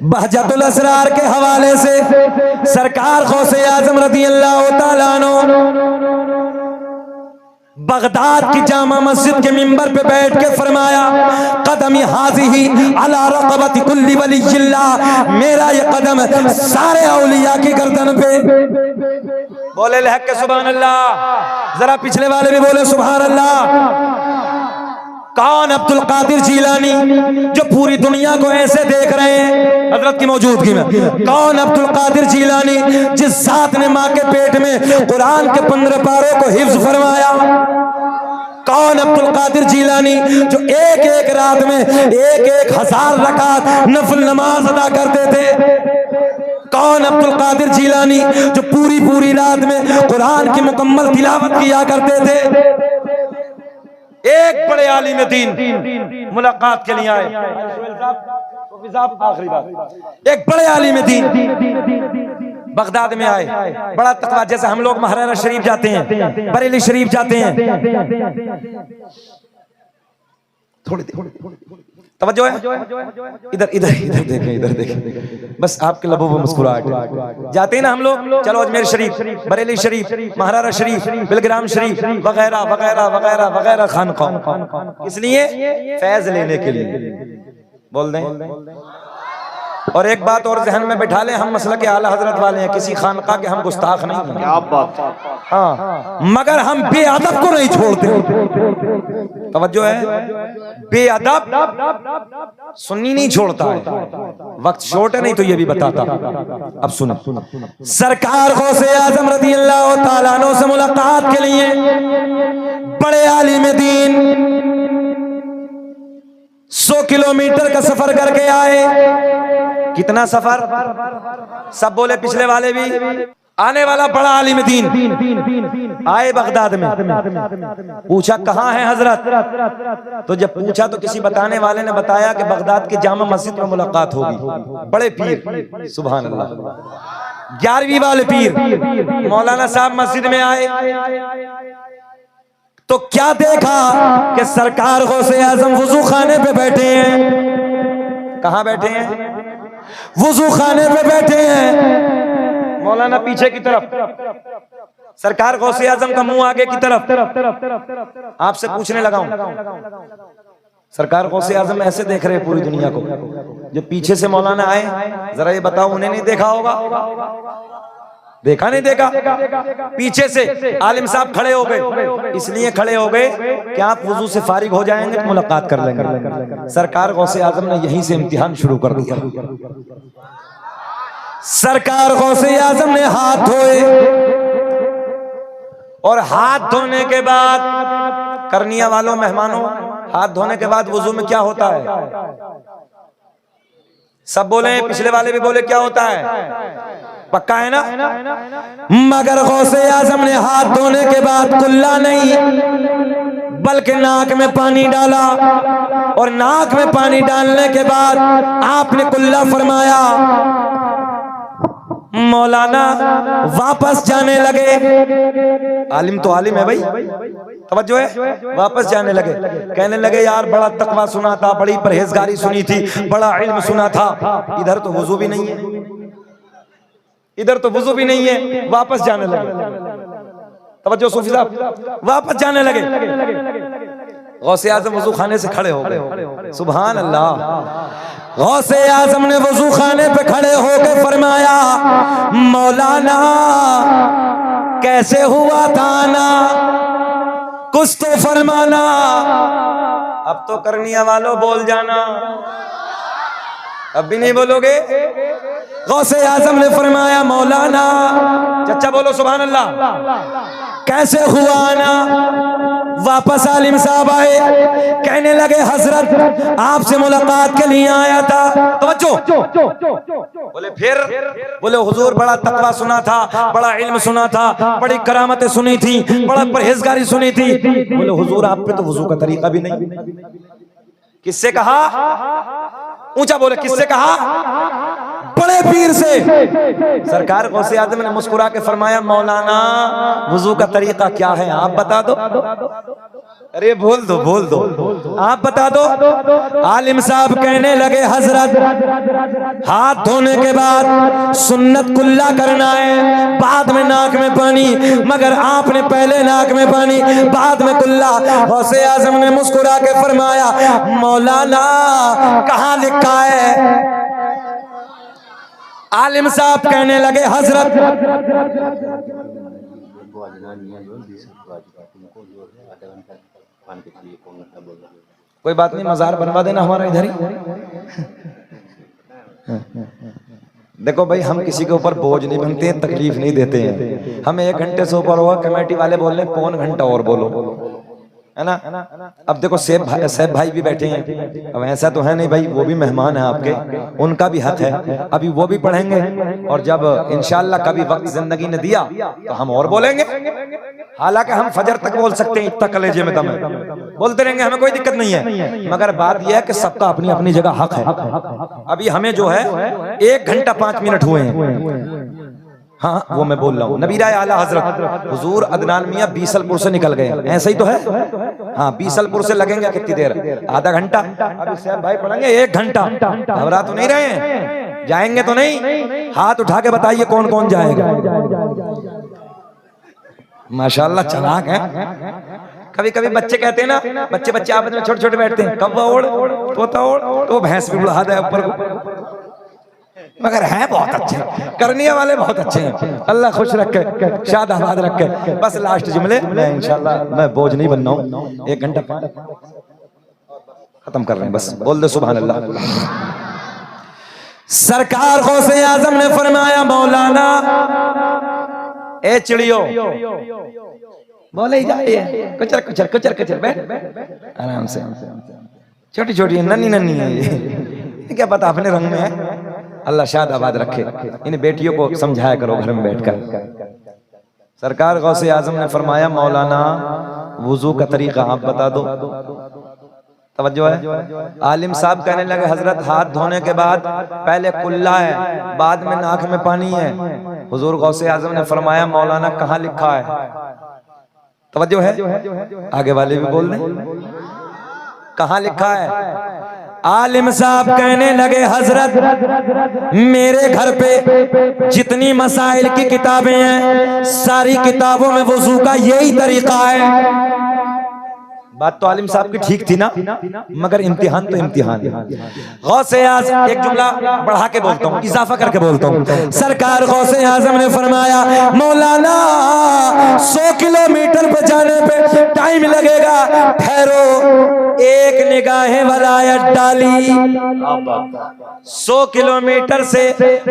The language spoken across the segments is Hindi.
बहजतुल असरार के हवाले से सरकार गौसे आजम रज़ियल्लाहु ताला अन्हु बगदाद की जामा मस्जिद के मिंबर पे बैठ के फरमाया, कदमी हाज़िही अला रक़बति कुल्ली वलिय्यिल्लाह, मेरा ये कदम सारे औलिया की गर्दन पे। बोले लहक के सुभान अल्लाह, जरा पिछले वाले भी बोले सुभान अल्लाह। कौन? अब्दुल कादिर जीलानी, जो पूरी दुनिया को ऐसे देख रहे हैं हजरत की मौजूदगी में। कौन? अब्दुल कादिर जीलानी, जिस जात ने माँ के पेट में कुरान के 15 पारों को हिफ्ज फरमाया। कौन? अब्दुल कादिर जीलानी, जो एक एक रात में 1,000 रकात नफल नमाज अदा करते थे। कौन? अब्दुल कादिर जीलानी, जो पूरी रात में कुरान की मुकम्मल तिलावत किया करते थे। एक बड़े आलिम दीन मुलाकात के लिए आए, आखिरी बात, एक बड़े आलिम दीन बगदाद में आए, बड़ा तकवा, जैसे हम लोग महारारा शरीफ जाते हैं, बरेली शरीफ जाते हैं। थोड़ी तवज्जो है, इधर देखें, इधर देखें, बस आपके लबों पर मुस्कुराहट। जाते हैं ना हम लोग, चलो अजमेर शरीफ, बरेली शरीफ, महारारा शरीफ, बिलग्राम शरीफ वगैरह वगैरह वगैरह वगैरह खानका, इसलिए फैज लेने के लिए बोल दें। और एक बात और जहन में बैठा लें, हम मसलक के आला हजरत वाले हैं, किसी खानका के हम गुस्ताख नहीं हैं। क्या बात। हाँ, मगर हम बेअदब को नहीं छोड़ते। तवज्जो है, बेअदब सुन्नी नहीं छोड़ता है। वक्त शॉर्ट है, नहीं तो ये भी बताता। अब सुनो, सरकार गौसे आजम रज़ियल्लाहु ताला अन्हु से मुलाकात के लिए बड़े आलिम दीन 100 किलोमीटर का सफर करके आए। कितना सफर? सब बोले, पिछले वाले भी। आने वाला बड़ा आलिम दीन आए बगदाद में, पूछा कहाँ है हजरत? तो जब पूछा तो किसी बताने वाले ने बताया कि बगदाद की जामा मस्जिद में मुलाकात होगी। बड़े पीर, सुभान अल्लाह, 11वीं वाले पीर मौलाना साहब मस्जिद में आए तो क्या देखा कि सरकार गौसे आजम वुजू खाने पे बैठे हैं। कहाँ बैठे हैं? वुजू खाने पे बैठे हैं। मौलाना पीछे की तरफ, सरकार गौसे आजम का मुंह आगे की तरफ। आपसे पूछने लगा हूं, सरकार गौसे आजम ऐसे देख रहे हैं पूरी दुनिया को, जो पीछे से मौलाना आए, जरा ये बताओ, उन्हें नहीं देखा होगा? देखा नहीं देखा? पीछे से आलिम साहब खड़े हो गए, इसलिए खड़े हो गए कि आप वुजू से फारिग हो जाएंगे तो मुलाकात कर लेंगे। सरकार गौसे आजम ने यहीं से इम्तिहान शुरू कर दिया। सरकार गौसे आजम ने हाथ धोए और हाथ धोने के बाद, करनिया वालों मेहमानों, हाथ धोने के बाद वुजू में क्या होता है? सब बोले, पिछले वाले भी बोले, क्या होता है? पक्का है ना? मगर गौसे आजम ने हाथ धोने के बाद कुल्ला नहीं, बल्कि नाक में पानी डाला, और नाक में पानी डालने के बाद आपने कुल्ला फरमाया। मौलाना वापस जाने लगे। आलिम तो आलिम है भाई, तवज्जो है। वापस जाने लगे, कहने लगे यार बड़ा तकवा सुना था, बड़ी परहेजगारी सुनी थी, बड़ा इल्म सुना था, इधर तो वुजू भी नहीं है, इधर तो वुजू भी नहीं है। वापस जाने लगे। तवज्जो सूफी साहब, वापस जाने लगे। गौसे आजम वुजू खाने से खड़े हो गए, सुभान अल्लाह। गौसे आजम ने वुजू खाने पे खड़े होकर फरमाया, मौलाना कैसे हुआ था ना, कुछ तो फरमाना। अब तो करनिया वालों बोल जाना, अब भी नहीं बोलोगे? गौसे आजम ने फरमाया, मौलाना, चचा बोलो सुभान अल्लाह, कैसे हुआ ना। वापस आलिम साहब आए, कहने लगे हजरत आपसे मुलाकात के लिए आया था। तवज्जो, बोले फिर? बोले हुजूर बड़ा तकवा सुना था, बड़ा इल्म सुना था, बड़ी करामतें सुनी थी, बड़ा परहेजगारी सुनी थी। बोले हुजूर आप पे तो वुजू का तरीका भी नहीं। किससे कहा? ऊंचा बोले, किससे कहा? बड़े पीर से। सरकार गौसे आजम ने मुस्कुरा के फरमाया, मौलाना वुजू का तरीका क्या है आप बता दो। अरे बोल दो आप बता दो। आलिम साहब कहने लगे हजरत हाथ धोने के बाद सुन्नत कुल्ला करना है, बाद में नाक में पानी, मगर आपने पहले नाक में पानी बाद में कुल्ला। गौसे आजम ने मुस्कुरा के फरमाया मौलाना कहाँ लिखा है? आलिम साहब कहने लगे हजरत कोई बात नहीं, मजार बनवा देना हमारा इधर ही। देखो भाई, हम किसी के ऊपर बोझ नहीं बनते हैं, तकलीफ नहीं देते हैं। हम 1 घंटे से ऊपर हुआ, कमेटी वाले बोल रहे 1.25 घंटा और बोलो, है ना। अब देखो सैफ भाई भी बैठे हैं, अब ऐसा तो है नहीं भाई, वो भी मेहमान है आपके, उनका भी हक है। अभी वो भी पढ़ेंगे और जब इंशाल्लाह कभी वक्त जिंदगी ने दिया तो हम और बोलेंगे। हालांकि हम फजर तक बोल सकते हैं, इतना कलेजे में दम है, बोलते रहेंगे, हमें कोई दिक्कत नहीं है। मगर बात यह है कि सबका अपनी अपनी जगह हक है। अभी हमें जो है 1 घंटा 5 मिनट हुए हैं। हाँ वो मैं बोल रहा हूँ, नबीरा आला हजरत हुजूर अदनान मियां बीसलपुर से निकल गए, ऐसा ही तो है। हाँ बीसलपुर से लगेंगे कितनी देर? आधा घंटा। अभी सैफ भाई पढ़ेंगे 1 घंटा। घबरा तो नहीं रहे हैं? जाएंगे तो नहीं? हाथ उठा के बताइए कौन कौन जाएगा। माशाल्लाह चालाक है। कभी कभी बच्चे कहते हैं ना, बच्चे आपस में छोटे छोटे बैठते हैं, कौवा ओढ़ तोता ओढ़, तो भैंस भी उड़ा दे ऊपर, मगर हैं बहुत अच्छे, करने वाले बहुत अच्छे हैं। अल्लाह खुश रखे, शाद आबाद रखे। बस लास्ट जुमले, मैं इंशाल्लाह मैं बोझ नहीं बनना हूँ, 1 घंटा खत्म कर रहे हैं, बस बोल दे सुभान अल्लाह। सरकार गौसे आजम ने फरमाया मौलाना ए चिड़ियों बोले ही जाइए, कुचर कुचर कुचर कुचर बैठ आराम से, छोटी छोटी नन्ही नन्ही है ये, क्या पता अपने रंग में है। अल्लाह शाद आबाद रखे। इन बेटियों को समझाया करो घर में बैठकर। सरकार गौसे आजम ने फरमाया मौलाना वुजू का तरीका आप बता दो। तवज्जो है। आलिम साहब कहने लगे हजरत हाथ धोने के बाद पहले कुल्ला है, बाद में नाक में पानी है। हुजूर गौसे आजम ने फरमाया मौलाना कहाँ लिखा है? तवज्जो है, आगे वाले भी बोल रहे, कहाँ लिखा है? आलिम साहब कहने लगे हजरत मेरे घर पे जितनी मसाइल की किताबें हैं सारी किताबों में वुजू का यही तरीका है। बात तो आलिम साहब की ठीक थी ना, मगर इम्तिहान तो इम्तिहान है। गौसे आज़म, एक जुमला बढ़ा के बोलता हूँ, इजाफा करके बोलता हूँ। सरकार गौसे आज़म ने फरमाया मौलाना 100 किलोमीटर पे जाने पे टाइम लगेगा, ठहरो एक निगाहे वलायत डाली। 100 किलोमीटर से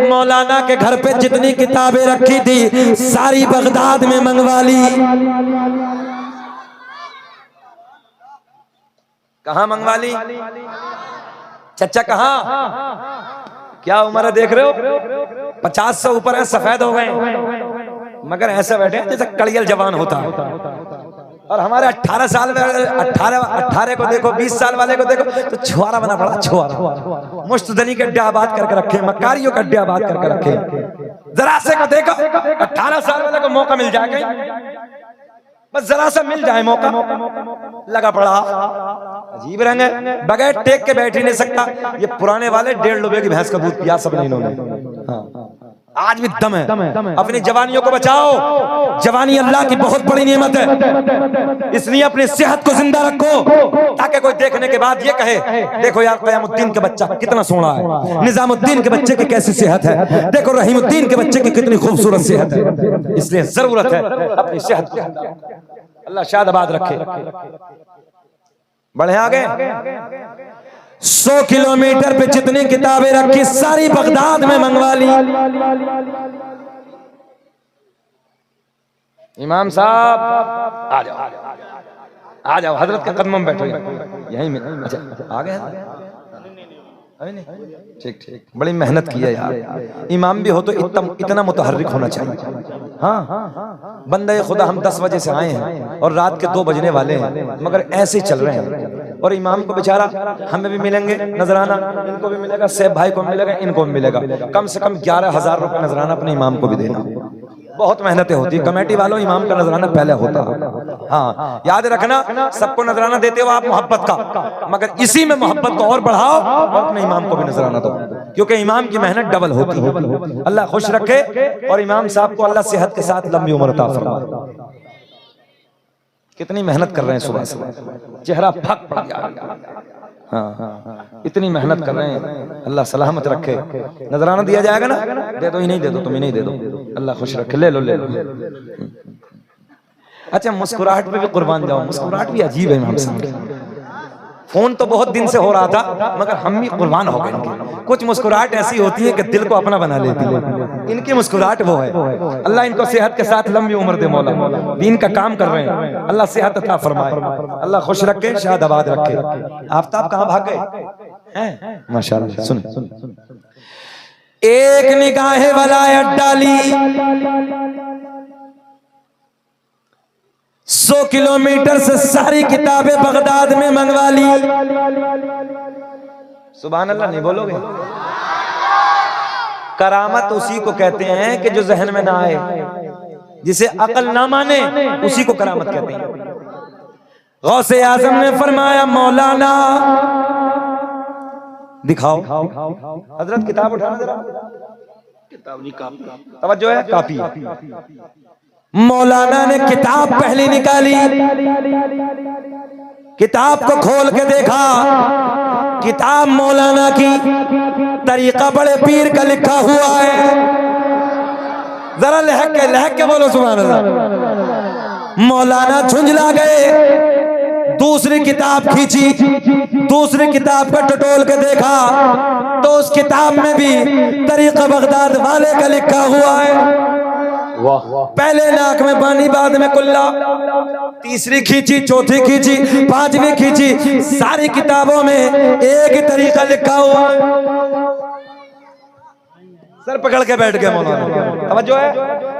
मौलाना के घर पे जितनी किताबें रखी थी सारी बगदाद में मंगवा ली। कहाँ मंगवा ली? चचा कहाँ? क्या उम्र है देख रहे हो? 50 से ऊपर है, सफेद हो गए, मगर ऐसे बैठे हैं जैसे कड़ियल जवान होता है। और हमारे 18 साल में 18 को देखो, 20 साल वाले को देखो तो छुआरा बना पड़ा, छुआरा। मुश्तदनी के अड्डे आबाद करके रखे, मकारियों के अड्डे आबाद करके रखे। जरा से को देखो 18 साल वाले को मौका मिल जाएगा, बस जरा सा मिल जाए मौका, लगा पड़ा। अजीब रंग है, बगैर टेक के बैठ ही नहीं सकता। ये पुराने वाले 1.5 रुपए की भैंस का दूध पिया सबने इन्होंने। हाँ। आज भी दम है। अपनी जवानियों को बचाओ, जवानी अल्लाह की बहुत बड़ी नेमत है, इसलिए अपनी सेहत को जिंदा रखो ताकि कोई देखने के बाद ये कहे देखो यार क़यामुद्दीन के बच्चा कितना सोना है, निजामुद्दीन के बच्चे की कैसी सेहत है, देखो रहीमुद्दीन के बच्चे की कितनी खूबसूरत सेहत है। इसलिए जरूरत है अपनी सेहत की। अल्लाह शाद आबाद रखे। बढ़े आगे। 100 किलोमीटर पे जितनी किताबें रखी सारी बगदाद में मंगवा ली। इमाम साहब आ जाओ, आ जाओ, हजरत के कदमों में बैठो यहीं में। अच्छा आ गए? ठीक ठीक, बड़ी मेहनत की है यार। इमाम भी हो तो इतना मुतहर्रिक होना चाहिए। हाँ बंदे खुदा हम 10 बजे से आए हैं और रात के 2 बजने वाले हैं, मगर ऐसे ही चल रहे हैं। और इमाम को बेचारा, हमें भी मिलेंगे नजराना, इनको भी मिलेगा, सैफ भाई को मिलेगा, इनको भी मिलेगा। कम से कम 11,000 रुपए नजराना अपने इमाम को भी देना। बहुत मेहनतें होती है। कमेटी वालों, इमाम का नजराना पहले होता है। हाँ याद रखना, सबको नजराना देते हो आप मोहब्बत का, मगर इसी में मोहब्बत को और बढ़ाओ और अपने इमाम को भी नजराना दो, क्योंकि इमाम की मेहनत डबल होती है। अल्लाह खुश रखे और इमाम साहब को अल्लाह सेहत के साथ लंबी उम्र अता फरमाए। कितनी मेहनत कर रहे हैं, सुबह से चेहरा फक पड़ गया। हाँ, इतनी मेहनत कर रहे हैं, अल्लाह सलामत रखे। नजराना दिया जाएगा ना, दे दो ही नहीं दे दो, तुम ही नहीं दे दो, अल्लाह खुश रखे। ले लो ले लो। अच्छा, मुस्कुराहट पे भी कुर्बान जाओ, मुस्कुराहट भी अजीब है इमाम साहब की। फोन तो बहुत दिन से हो रहा था, मगर हम भी कुर्बान हो गए। कुछ मुस्कुराहट ऐसी होती है कि दिल को अपना बना लेती है। इनकी मुस्कुराहट वो है। अल्लाह इनको सेहत के साथ लंबी उम्र दे मौला। दीन का काम कर रहे हैं, अल्लाह सेहत अता फरमाए, अल्लाह खुश रखे, शादाबाद रखे। आफ्ताब कहाँ भाग गए? माशाअल्लाह। सुन, एक निगाहे वलायत डाली, 100 किलोमीटर से सारी किताबें बगदाद में मंगवा ली। सुभान अल्लाह नहीं बोलोगे? करामत उसी को कहते हैं कि जो जहन में ना आए, जिसे अकल ना माने, उसी को करामत कहते हैं। गौसे आजम ने फरमाया, मौलाना दिखाओ। हजरत किताब उठाना जरा, किताब नहीं, कापी। तवज्जो है, कापी। मौलाना ने किताब पहली निकाली, किताब को खोल के देखा, किताब मौलाना की तरीका बड़े पीर का लिखा हुआ है। जरा लहक के बोलो सुभान अल्लाह। मौलाना झुंझला गए, दूसरी किताब खींची, दूसरी किताब का टटोल के देखा तो उस किताब में भी तरीका बगदाद वाले का लिखा हुआ है। पहले नाक में पानी, बाद में कुल्ला, तीसरी खींची, चौथी खींची, पांचवी खींची, सारी किताबों में एक ही तरीका लिखा हुआ है। सर पकड़ के बैठ गए मौलाना। तवज्जो है,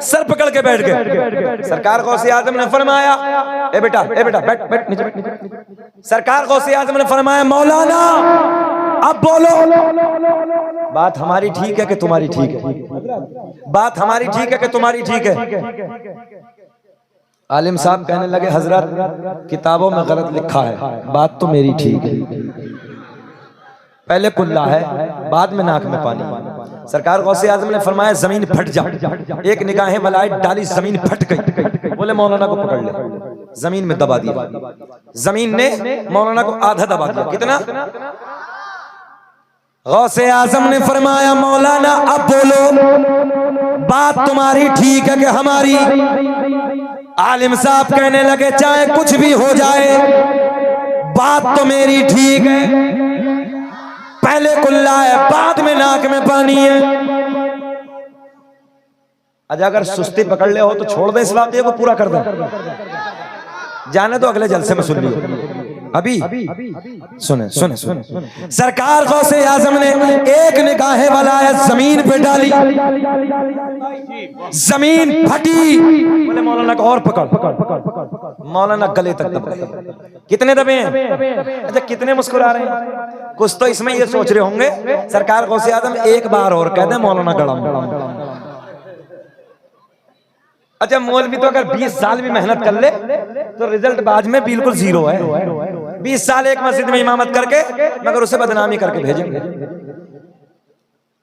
सर पकड़ के बैठ गए। सरकार गौसे आजम ने फरमाया, ए बेटा बैठ बैठ नीचे। सरकार गौसे आजम ने फरमाया, मौलाना अब बोलो, बात हमारी ठीक है कि तुम्हारी ठीक है? बात हमारी ठीक है कि तुम्हारी ठीक है? आलिम साहब कहने लगे, हजरत किताबों में गलत लिखा है, बात तो मेरी ठीक है। पहले कुल्ला है, बाद में नाक में पानी। सरकार गौसे आजम ने फरमाया, जमीन फट जा। एक निगाहें वलायत डाली, जमीन फट गई। बोले मौलाना को पकड़ ले। जमीन में दबा दिया, जमीन ने मौलाना को आधा दबा दिया। कितना? गौसे आजम ने फरमाया, मौलाना अब बोलो, बात तुम्हारी ठीक है कि हमारी? आलिम साहब कहने लगे, चाहे कुछ भी हो जाए, बात तो मेरी ठीक है। पहले कुल्ला है, बाद में नाक में पानी है। अच्छा, अगर सुस्ती पकड़ ले हो तो छोड़ दे, इस वाक़े को पूरा कर दे, जाने दो, अगले जलसे में सुन लियो। अभी सुने। सरकार गौसे आजम ने एक निगाहे वलायत जमीन पे डाली, जमीन फटी। बोले मौलाना को और पकड़। मौलाना गले तक दबे। कितने दबे हैं? अच्छा, कितने मुस्कुरा रहे हैं? कुछ तो इसमें ये सोच रहे होंगे, सरकार गौसे आजम एक बार और कह दे, मौलाना गड़म। अच्छा, मौलवी तो अगर 20 साल भी मेहनत कर ले तो रिजल्ट बाद में बिल्कुल जीरो है। 20 साल एक मस्जिद में इमामत करके, मगर उसे बदनामी करके भेजेंगे।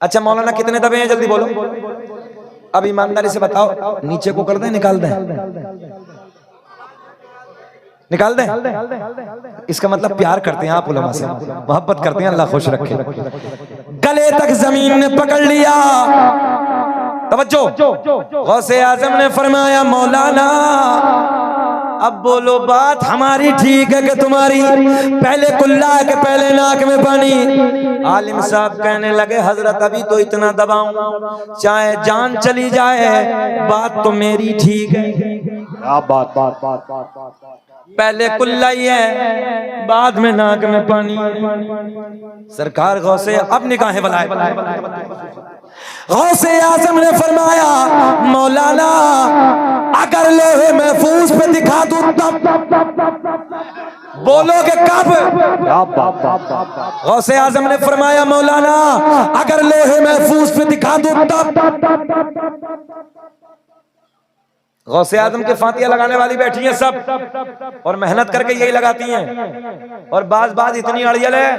अच्छा, मौलाना कितने दबे हैं? जल्दी बोलो। अब ईमानदारी से बताओ, नीचे को कर दें, निकाल दें? निकाल दें? इसका मतलब प्यार करते हैं आप उलमा से, मोहब्बत करते हैं, अल्लाह खुश रखे। गले तक जमीन ने पकड़ लिया। तवज्जो, गौसे आजम ने फरमाया, मौलाना अब बोलो, बात हमारी ठीक है कि तुम्हारी? पहले कुल्ला है कि पहले नाक में पानी? आलिम साहब कहने लगे, हजरत अभी तो इतना दबाऊं, चाहे जान चली जाए, बात तो मेरी ठीक है। बात पहले कुल्ला ही है, बाद में नाक में पानी। सरकार गौसे अब निगाहें वलायत। गौसे आजम ने फरमाया, मौलाना अगर लोहे महफूज पे दिखा दूं तब? बोलोगे कब? गौसे आजम ने फरमाया, मौलाना अगर लोहे महफूज पे दिखा दूं तब? गौसे आजम के फातिया लगाने वाली बैठी हैं सब, और मेहनत करके यही लगाती हैं। और बाज इतनी अड़ियल है,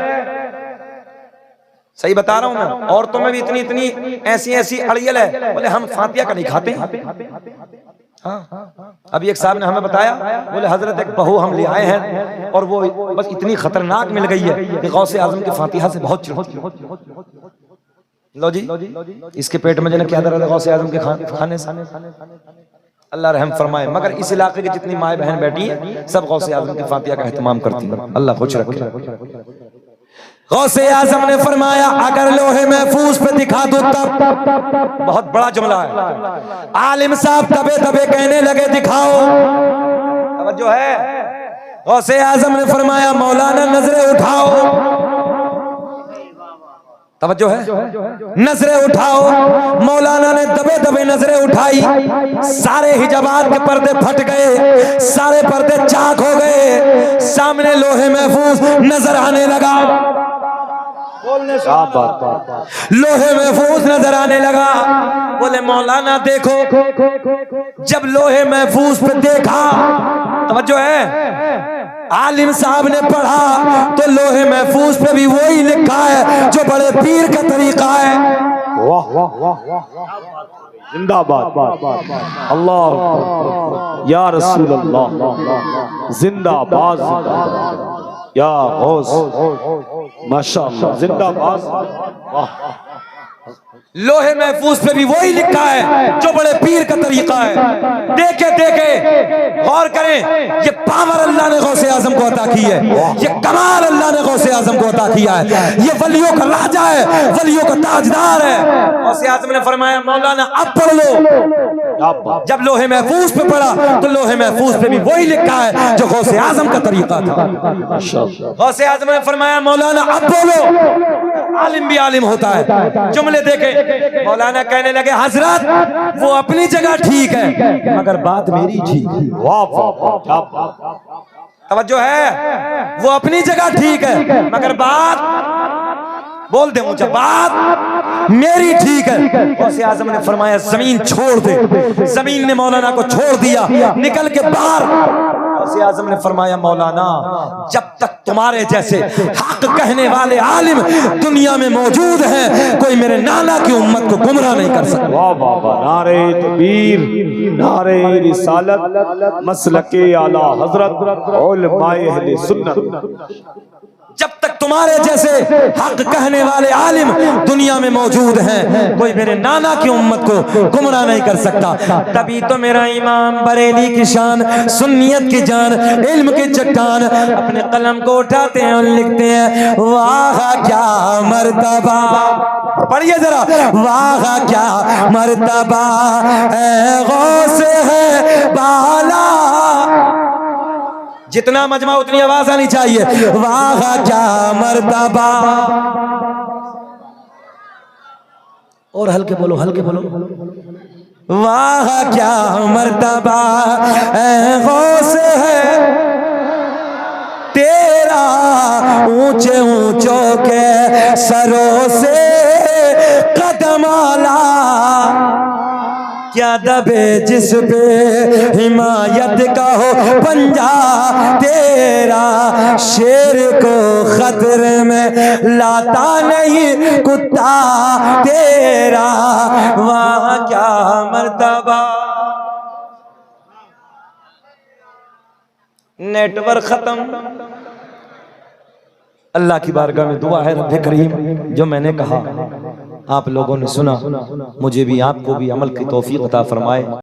सही बता रहा हूं मैं, औरतों में भी इतनी ऐसी अड़ियल है, बोले हम फातिया का नहीं खाते। हाँ, अभी एक साहब ने हमें बताया, बोले हजरत एक बहू हम ले आए हैं और वो बस इतनी खतरनाक मिल गई है कि गौसे आजम के फातिहा से बहुत चिढ़ती। लो जी, इसके पेट में जो क्या दर्द है गौसे आजम के खाने से। अल्लाह रहम फरमाए। मगर इस इलाके की जितनी माए बहन बैठी हैं सब गौसे आजम की फातिहा का एहतमाम करती हैं। अल्लाह खुश रखे। गौसे आजम ने फरमाया अगर लोहे महफूज पे दिखा दो तब, बहुत बड़ा जुमला है। आलिम साहब तबे तबे कहने लगे दिखाओ, तवज्जो है। गौसे आजम ने फरमाया मौलाना नजरें उठाओ, तवज्जो है, नजरें उठाओ। मौलाना ने दबे दबे नजरें उठाई, सारे हिजाबात के पर्दे फट गए, सारे पर्दे चाक हो गए, सामने लोहे महफूज नजर आने लगा। लोहे महफूज नजर आने लगा। बोले मौलाना देखो, जब लोहे महफूज पे देखा, तवज्जो है, आलिम साहब ने पढ़ा तो लोहे महफूज पे भी वही लिखा है जो बड़े पीर का तरीका है। वाह वाह वाह वाह, जिंदाबाद अल्लाह या रसूल अल्लाह, जिंदाबाद या गौस, माशाअल्लाह जिंदाबाद। लोहे महफूज पे भी वही लिखा है जो बड़े पीर का तरीका है। देखे देखे गौर करें, ये पावर अल्लाह ने गौसे आजम को अता की है, ये कमाल अल्लाह ने गौसे आजम को अता किया है। ये वलियों का राजा है, वलियों का ताजदार है। गौसे आजम ने फरमाया मौलाना अब पढ़ लो। जब लोहे महफूज पे पढ़ा तो लोहे महफूज पे भी वही लिखा है जो गौसे आजम का तरीका था। गौसे आजम ने फरमाया मौलाना अब बोलो। आलिम भी आलिम होता है। जुमले देखे, मौलाना कहने लगे हजरत वो अपनी जगह ठीक है मगर बात मेरी ठीक है। वाह वाह, तवज्जो है, वो अपनी जगह ठीक है मगर बात, बोल दे मुझे, बात मेरी ठीक है। गौसे आजम ने फरमाया जमीन छोड़ दे। जमीन ने मौलाना को छोड़ दिया, निकल के बाहर। गौसे आजम ने फरमाया मौलाना जब तक तुम्हारे जैसे हक कहने वाले आलिम दुनिया में मौजूद हैं, कोई मेरे नाना की उम्मत को गुमराह नहीं कर सकता। वाह वाह वाह, नारे तकबीर, नारे रिसालत, मसलके आला हजरत, उलमाए अहले सुन्नत। जब तक तुम्हारे जैसे हक कहने वाले आलिम दुनिया में मौजूद हैं, कोई मेरे नाना की उम्मत को गुमराह नहीं कर सकता। तभी तो मेरा इमाम बरेली की शान, सुन्नियत की जान, इल्म की चट्टान, अपने कलम को उठाते हैं और लिखते हैं वाह क्या मर्तबा। पढ़िए जरा, वाह क्या मर्तबा है गौसे है बाला। जितना मजमा उतनी आवाज आनी चाहिए। वाह क्या मर्तबा, और हल्के बोलो, हल्के बोलो। वाह क्या मर्तबा गौसे है तेरा, ऊंचे ऊंचों के सरों से कदम आला, क्या दबे जिस पे हिमायत का हो पंजा तेरा, शेर को खतरे में लाता नहीं कुत्ता तेरा। वाह क्या मर्तबा। नेटवर्क खत्म। अल्लाह की बारगाह में दुआ है रब्बे करीम, जो मैंने कहा आप लोगों ने सुना, मुझे भी आपको भी अमल की तौफीक अता फरमाए।